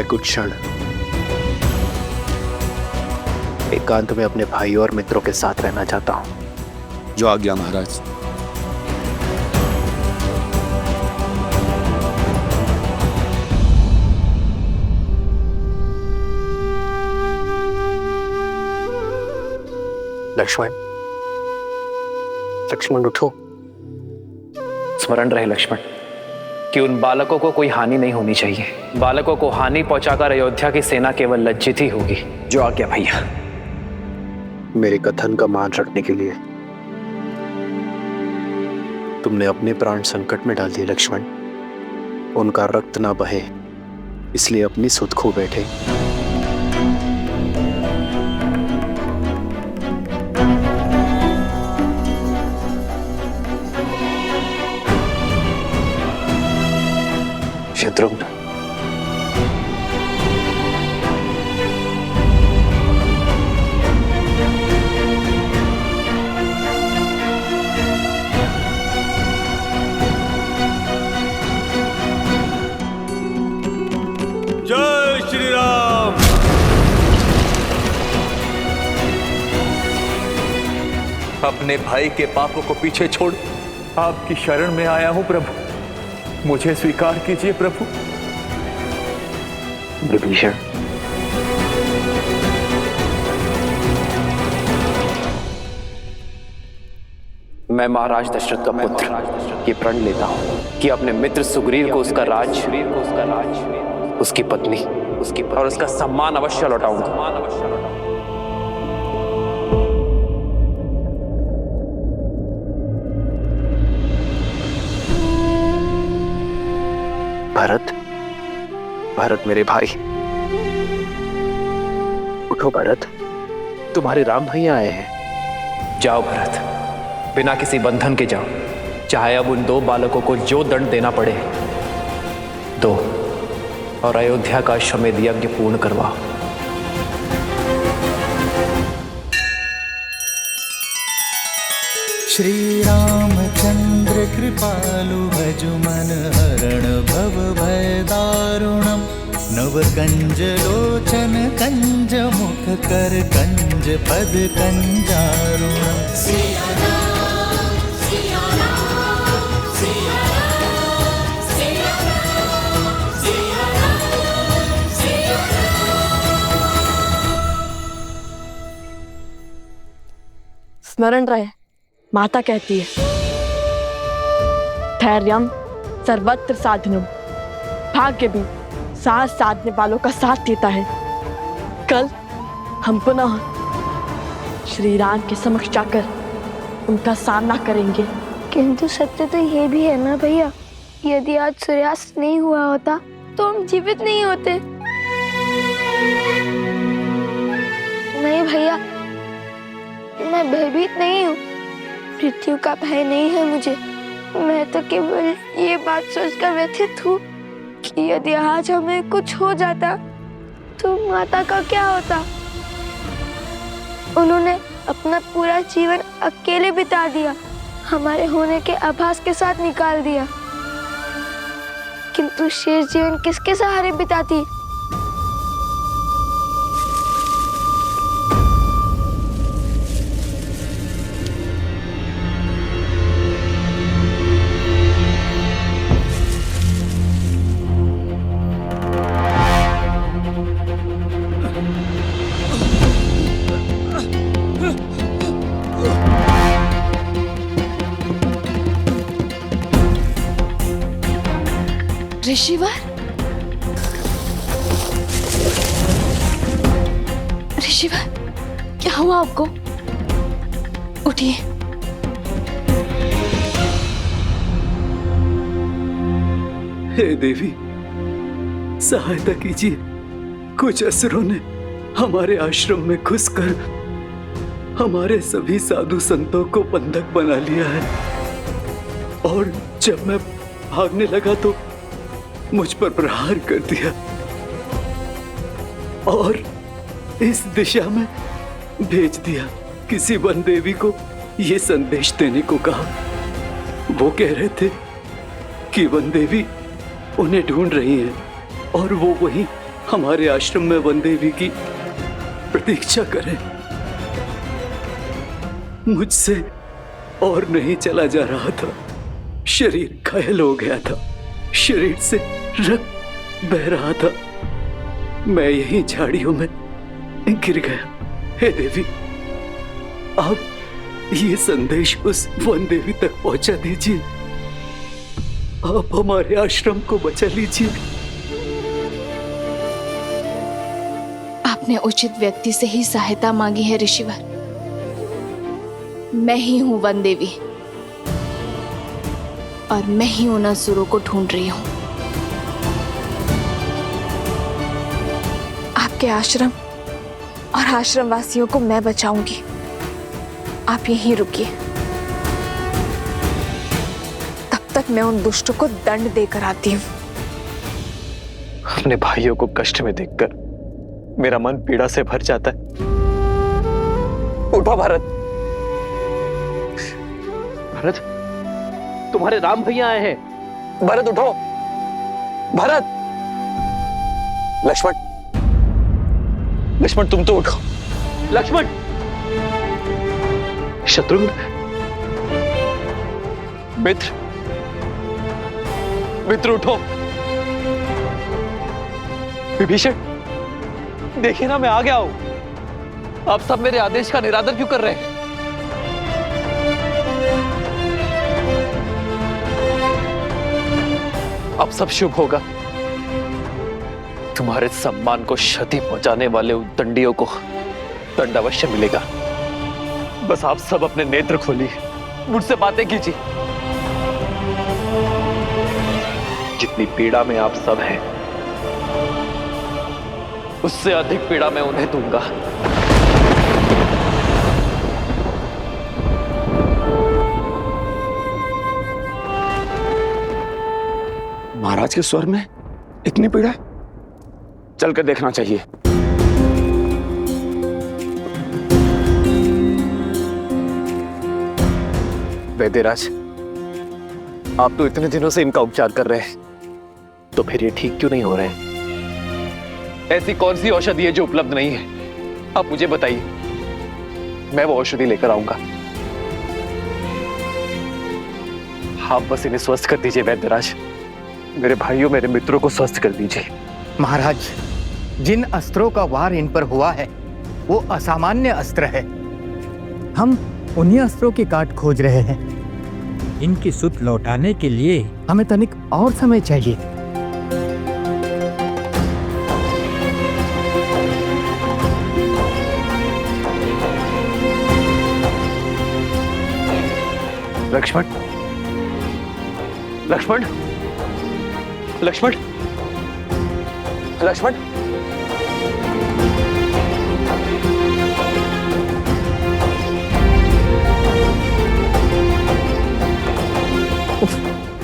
कुछ क्षण एकांत में अपने भाई और मित्रों के साथ रहना चाहता हूं। जो आज्ञा महाराज। लक्ष्मण, लक्ष्मण उठो। स्मरण रहे लक्ष्मण कि उन बालकों को कोई हानि नहीं होनी चाहिए। बालकों को हानि पहुंचाकर अयोध्या की सेना केवल लज्जित ही होगी। जो आज्ञा भैया। मेरे कथन का मान रखने के लिए तुमने अपने प्राण संकट में डाल दिए लक्ष्मण। उनका रक्त ना बहे इसलिए अपनी सुध खो बैठे। शत्रुघ्न, जय श्री राम। अपने भाई के पापों को पीछे छोड़ आपकी शरण में आया हूं प्रभु, मुझे स्वीकार कीजिए प्रभु। विभीषण, मैं महाराज दशरथ का पुत्र ये प्रण लेता हूं कि अपने मित्र सुग्रीव को उसका राज, उसकी पत्नी और उसका सम्मान अवश्य लौटाऊंगा। भरत, भरत मेरे भाई, उठो भरत, तुम्हारे राम भैया आए हैं। जाओ भरत, बिना किसी बंधन के जाओ। चाहे अब उन दो बालकों को जो दंड देना पड़े दो, और अयोध्या का अश्वमेध यज्ञ पूर्ण करवाओ। श्री रामचंद्र कृपालु भजु मन हरण भव भय दारुणम। नव कंज लोचन कंज मुख कर कंज पद कंजारुणम। स्मरण रहे, माता कहती है धैर्यम सर्वत्र साधनम। भाग्य भी साथ साधने वालों का साथ देता है। कल हम पुनः श्री राम के समक्ष जाकर उनका सामना करेंगे। किंतु सत्य तो ये भी है ना भैया, यदि आज सूर्यास्त नहीं हुआ होता तो हम जीवित नहीं होते। नहीं भैया, मैं भयभीत नहीं हूँ, मृत्यु का भय नहीं है मुझे। मैं तो केवल ये बात सोचकर व्यथित हूँ कि यदि आज हमें कुछ हो जाता तो माता का क्या होता। उन्होंने अपना पूरा जीवन अकेले बिता दिया, हमारे होने के आभास के साथ निकाल दिया, किंतु शेष जीवन किसके सहारे बिताती। ऋषिवर, ऋषिवर, क्या हुआ आपको? उठिए। हे देवी, सहायता कीजिए। कुछ असुरों ने हमारे आश्रम में घुसकर हमारे सभी साधु संतों को बंधक बना लिया है, और जब मैं भागने लगा तो मुझ पर प्रहार कर दिया और इस दिशा में भेज दिया। किसी वन देवी को ये संदेश देने को कहा। वो कह रहे थे कि वन देवी उन्हें ढूंढ रही हैं और वो वहीं हमारे आश्रम में वन देवी की प्रतीक्षा करें। मुझसे और नहीं चला जा रहा था। शरीर घायल हो गया था, शरीर से रक्त बह रहा था। मैं यहीं झाड़ियों में गिर गया। हे देवी, आप ये संदेश उस वन देवी तक पहुंचा दीजिए। आप हमारे आश्रम को बचा लीजिए। आपने उचित व्यक्ति से ही सहायता मांगी है ऋषिवर। मैं ही हूं वन देवी और मैं ही उन असुरों को ढूंढ रही हूं। आपके आश्रम और आश्रम वासियों को मैं बचाऊंगी। आप यहीं रुकिए, तब तक मैं उन दुष्टों को दंड देकर आती हूं। अपने भाइयों को कष्ट में देखकर मेरा मन पीड़ा से भर जाता है। उठो भरत। भरत, तुम्हारे राम भैया आए हैं। भरत उठो। भरत। लक्ष्मण, लक्ष्मण तुम तो उठो। लक्ष्मण। शत्रुघ्न। मित्र, मित्र उठो। विभीषण, देखिए ना, मैं आ गया हूं। आप सब मेरे आदेश का निरादर क्यों कर रहे हैं? अब सब शुभ होगा। तुम्हारे सम्मान को क्षति पहुंचाने वाले उद्दंडियों को दंड अवश्य मिलेगा। बस आप सब अपने नेत्र खोलिए, मुझसे बातें कीजिए। जितनी पीड़ा में आप सब हैं, उससे अधिक पीड़ा मैं उन्हें दूंगा। महाराज के स्वर में इतनी पीड़ा, चलकर देखना चाहिए। वैद्यराज, आप तो इतने दिनों से इनका उपचार कर रहे हैं, तो फिर ये ठीक क्यों नहीं हो रहे हैं? ऐसी कौन सी औषधि है जो उपलब्ध नहीं है? आप मुझे बताइए, मैं वो औषधि लेकर आऊंगा। आप बस इन्हें स्वस्थ कर दीजिए वैद्यराज। मेरे भाइयों, मेरे मित्रों को स्वस्थ कर दीजिए। महाराज, जिन अस्त्रों का वार इन पर हुआ है वो असामान्य अस्त्र है। हम उन्हीं अस्त्रों की काट खोज रहे हैं। इनकी सुध लौटाने के लिए हमें तनिक और समय चाहिए। लक्ष्मण, लक्ष्मण, लक्ष्मण, लक्ष्मण।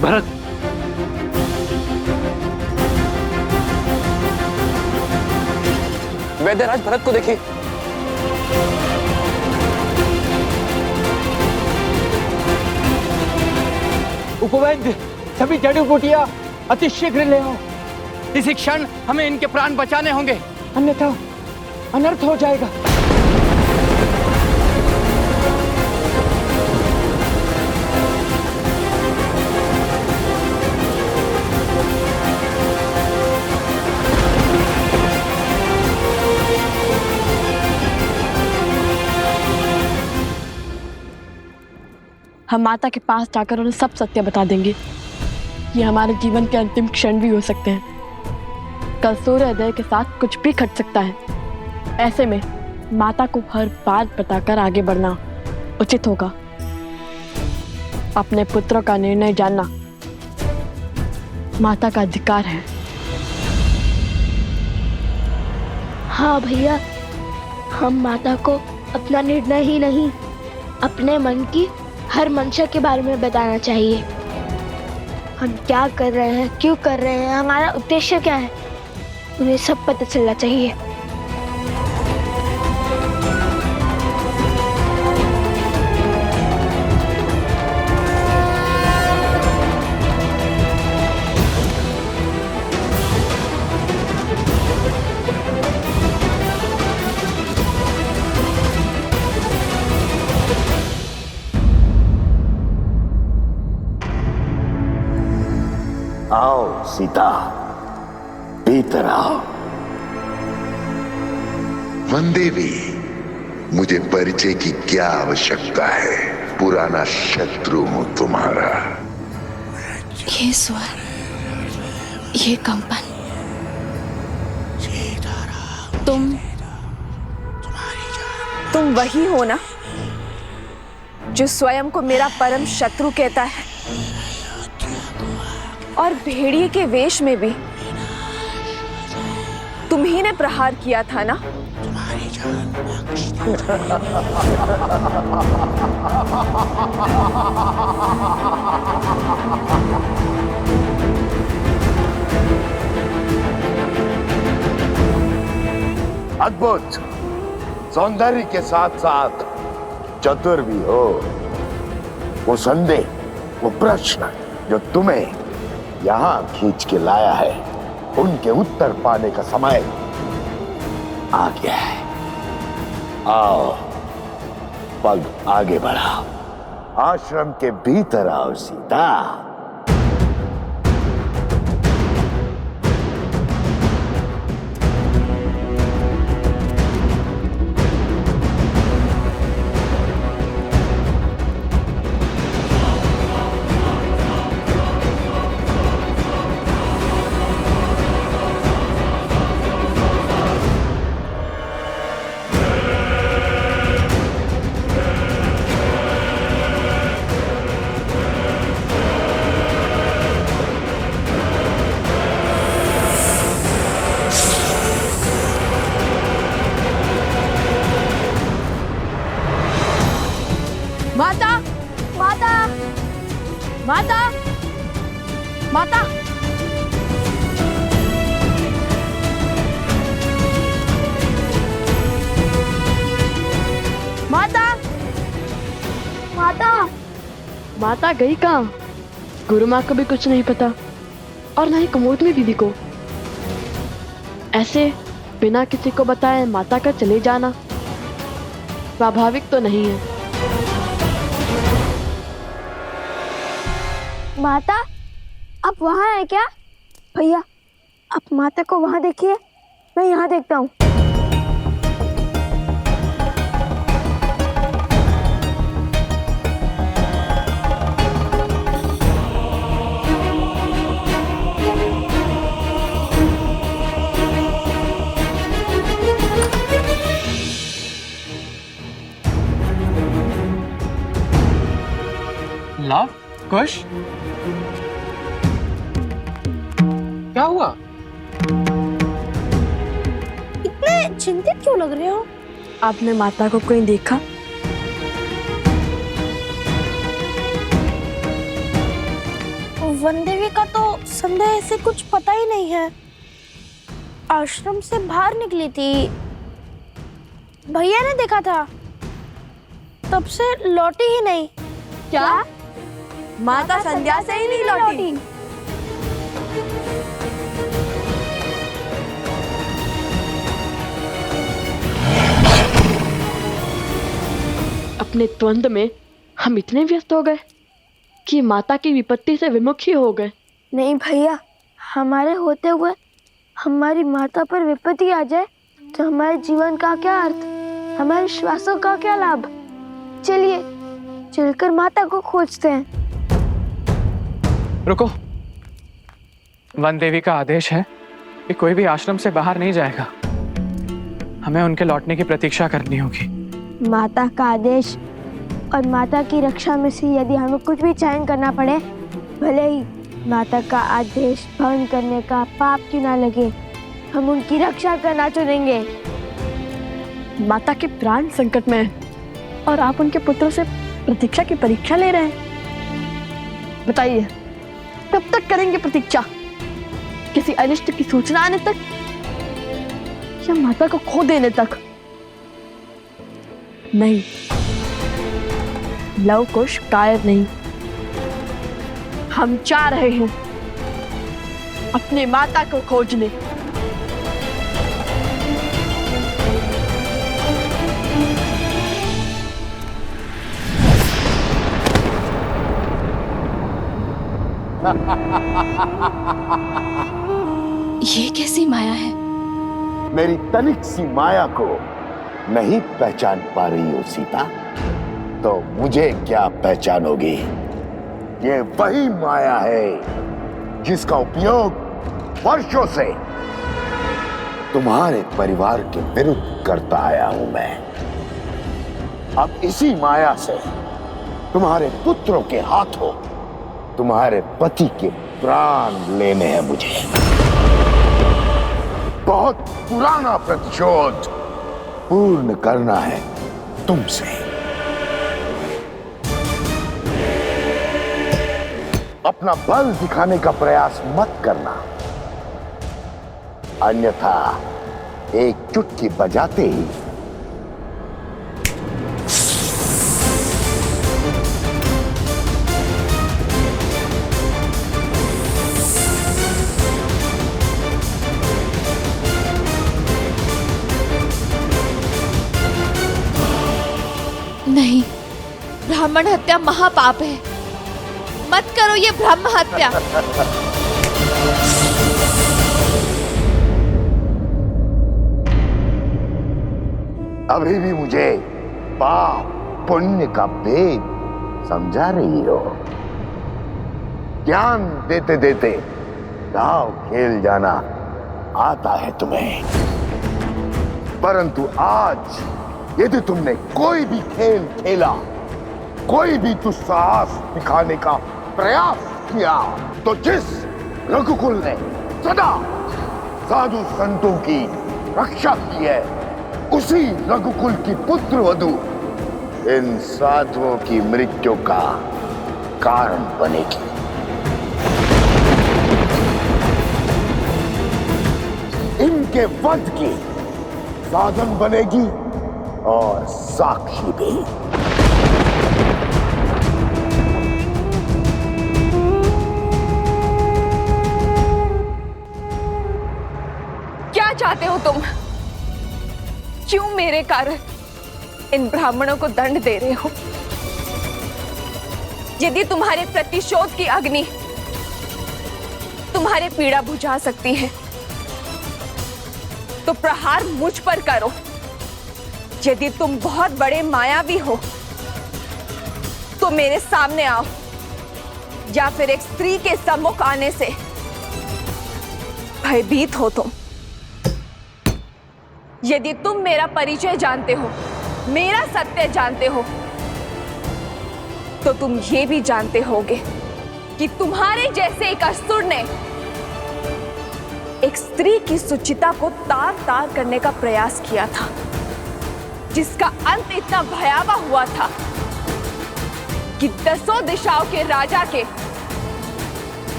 भरत, वैद्यराज, भरत को देखिए। उपवैद्य, सभी जड़ी बूटियां अति शीघ्र ले आओ। इसी क्षण हमें इनके प्राण बचाने होंगे, अन्यथा अनर्थ हो जाएगा। हम माता के पास जाकर उन्हें सब सत्य बता देंगे। ये हमारे जीवन के अंतिम क्षण भी हो सकते हैं। कल सूर्योदय के साथ कुछ भी घट सकता है। ऐसे में माता को हर बात बताकर आगे बढ़ना उचित होगा। अपने पुत्रों का निर्णय जानना माता का अधिकार है। हाँ भैया, हम माता को अपना निर्णय ही नहीं, अपने मन की हर मंशा के बारे में बताना चाहिए। हम क्या कर रहे हैं, क्यों कर रहे हैं, हमारा उद्देश्य क्या है, उन्हें सब पता चलना चाहिए। सीता, भीतर आओ। वनदेवी, मुझे परिचय की क्या आवश्यकता है? पुराना शत्रु हूं तुम्हारा। ये स्वर, ये कंपन, तुम वही हो ना जो स्वयं को मेरा परम शत्रु कहता है, और भेड़िए के वेश में भी तुम ही ने प्रहार किया था ना? अद्भुत, सौंदर्य के साथ साथ चतुर भी हो। वो संदेह, वो प्रश्न जो तुम्हें यहां खींच के लाया है, उनके उत्तर पाने का समय आ गया है। आओ, पग आगे बढ़ाओ, आश्रम के भीतर आओ सीता। माता, माता, माता, माता, माता, माता, माता गई कहाँ? गुरु माँ को भी कुछ नहीं पता, और ना ही कुमोदनी दीदी को। ऐसे बिना किसी को बताए माता का चले जाना स्वाभाविक तो नहीं है। माता, आप वहाँ हैं क्या? भैया, आप माता को वहाँ देखिए, मैं यहाँ देखता हूँ। लव, कुश, क्या हुआ? इतने चिंतित क्यों लग रहे हो? आपने माता को कहीं देखा? वनदेवी का तो संदेह से कुछ पता ही नहीं है। आश्रम से बाहर निकली थी, भैया ने देखा था, तब से लौटी ही नहीं। क्या? माता संध्या से ही नहीं लौटी? अपने द्वंद में हम इतने व्यस्त हो गए कि माता की विपत्ति से विमुख ही हो गए। नहीं भैया, हमारे होते हुए हमारी माता पर विपत्ति आ जाए तो हमारे जीवन का क्या अर्थ, हमारे श्वासों का क्या लाभ? चलिए चलकर माता को खोजते हैं। रुको, वन देवी का आदेश है कि कोई भी आश्रम से बाहर नहीं जाएगा। हमें उनके लौटने की प्रतीक्षा करनी होगी। माता का आदेश और माता की रक्षा में से यदि हमें कुछ भी चयन करना पड़े, भले ही माता का आदेश भंग करने का पाप क्यों ना लगे, हम उनकी रक्षा करना चुनेंगे। माता के प्राण संकट में है और आप उनके पुत्र से प्रतीक्षा की परीक्षा ले रहे हैं। बताइए, कब तक करेंगे प्रतीक्षा? किसी अनिष्ट की सूचना आने तक या माता को खो देने तक? नहीं, लव कुश कायर नहीं। हम जा रहे हैं अपने माता को खोजने। ये कैसी माया है? मेरी तनिक सी माया को नहीं पहचान पा रही हो सीता, तो मुझे क्या पहचानोगी? ये वही माया है जिसका उपयोग वर्षों से तुम्हारे परिवार के विरुद्ध करता आया हूं मैं। अब इसी माया से तुम्हारे पुत्रों के हाथों तुम्हारे पति के प्राण लेने हैं मुझे। बहुत पुराना प्रतिशोध पूर्ण करना है तुमसे। अपना बल दिखाने का प्रयास मत करना, अन्यथा एक चुटकी बजाते ही नहीं, ब्राह्मण हत्या महापाप है। मत करो ये ब्रह्म हत्या। अभी भी मुझे पाप पुण्य का भेद समझा रही हो? ज्ञान देते देते दाव खेल जाना आता है तुम्हें, परंतु आज यदि तुमने कोई भी खेल खेला, कोई भी दुस्साहस दिखाने का प्रयास किया, तो जिस रघुकुल ने सदा साधु संतों की रक्षा की है, उसी रघुकुल की पुत्र वधू इन साधुओं की मृत्यु का कारण बनेगी। इनके वध की साधन बनेगी और साक्षी भी। क्या चाहते हो तुम? क्यों मेरे कारण इन ब्राह्मणों को दंड दे रहे हो? यदि तुम्हारे प्रतिशोध की अग्नि तुम्हारे पीड़ा बुझा सकती है, तो प्रहार मुझ पर करो। यदि तुम बहुत बड़े मायावी हो, तो मेरे सामने आओ, या फिर एक स्त्री के सम्मुख आने से भयभीत हो तुम। यदि तुम मेरा परिचय जानते हो, मेरा सत्य जानते हो, तो तुम ये भी जानते होगे कि तुम्हारे जैसे एक असुर ने एक स्त्री की सुचिता को तार तार करने का प्रयास किया था, जिसका अंत इतना भयावह हुआ था कि 10 दिशाओं के राजा के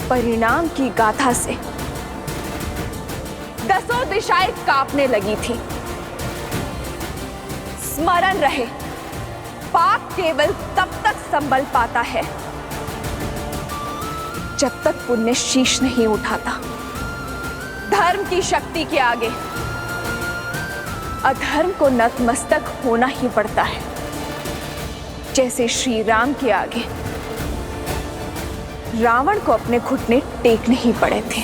परिणाम की गाथा से 10 दिशाएं कांपने लगी थी। स्मरण रहे, पाप केवल तब तक संभल पाता है जब तक पुण्य शीश नहीं उठाता। धर्म की शक्ति के आगे अधर्म को नतमस्तक होना ही पड़ता है, जैसे श्री राम के आगे रावण को अपने घुटने टेकने ही पड़े थे।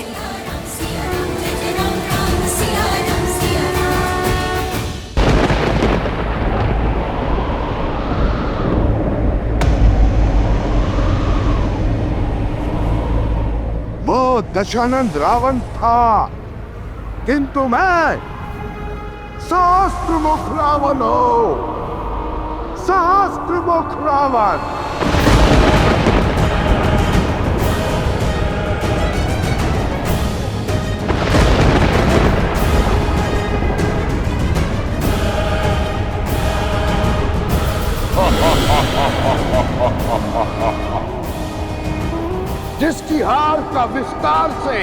वो दशानंद रावण था, किंतु मैं सहस्त्रमुख रावण हूं। सहस्त्रमुख रावण। जिसकी हार का विस्तार से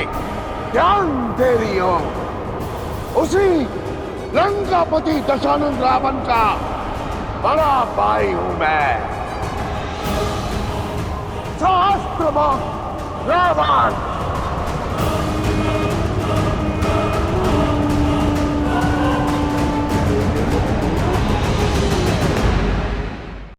ध्यान दे रही हो, उसी लंकापति दशानंद रावण का बड़ा भाई हूं मैं। सहस्त्रमुख रावण।